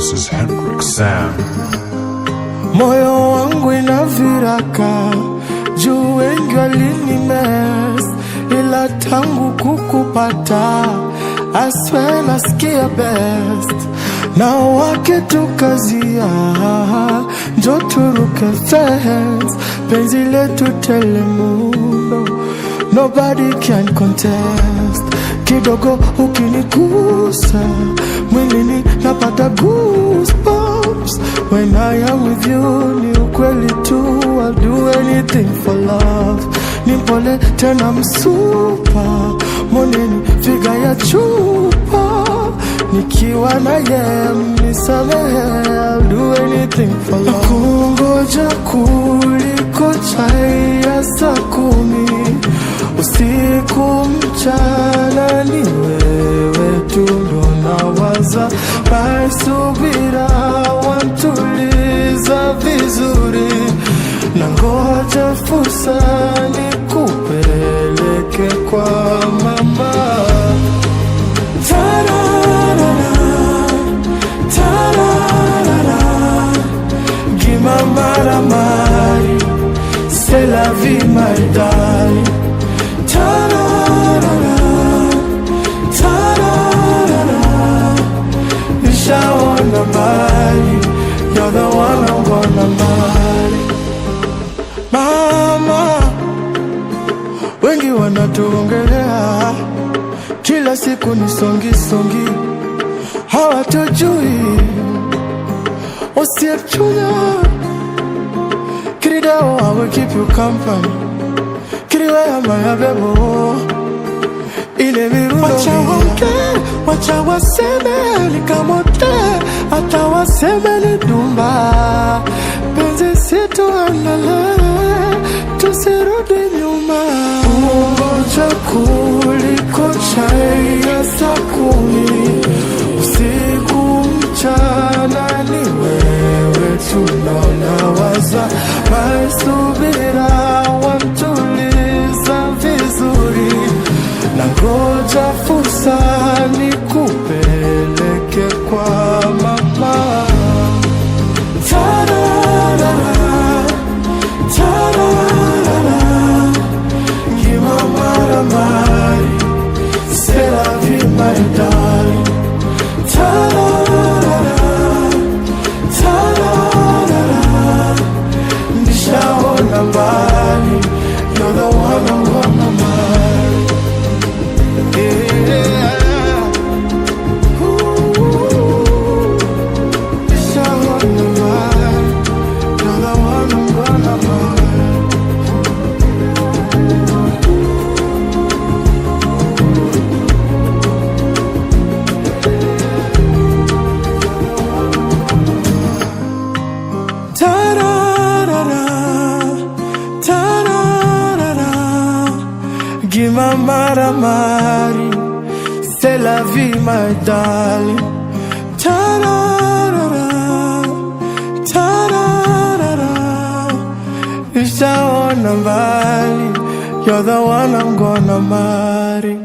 This is Hendrik Sam. Moyo wangu ina viraka, juu wengi walinimes, ila tangu kukupata I swear nasikia best. Na wakitukazia njo turuke fence, penzi letu telemundo, nobody can contest. Kidogo ukinigusa mwilini napata goosebumps. When I am with you ni ukweli tu, I'll do anything for love. Nimpole tena msupa, moneni figa ya chupa, nikiwa na ye mnisamehe, I'll do anything for love. Nakungoja kuliko chai ya saa 10, usiku mchana ni wewe tu ndo nawaza. Subira wantuliza vizuri, nangoja fursa nikupeleke kwa mama. Tararara, tararara, gimamara mari, c'est la vie my darling. Tararara, tararara, nishaona mbali, you're the one I'm gonna marry. Mama, wengi wanatuongelea kila siku ni songi songi, hawatujui usiyechunya. Kiridao I will keep you company, kiriwe ama ya bebo ile mirundo. Wacha wonge, wacha waseme likamote, hata waseme ni dumba. Penzi situ andale, tusirudi nyuma. Ungoja kuliko chai ya saa 10, usiku mchana ni wewe tu nawaza. Subira wantuliza vizuri, nangoja fursa nikupeleke kwa mama. Tararara, tararara, gimamara mari, c'est la vie my darling. Tararara, tararara, nishaona mbali, you're the one I'm gonna marry. Gimamara mari, c'est la vie my darling. Tararara, tararara, nishaona mbali, you're the one I'm gonna marry.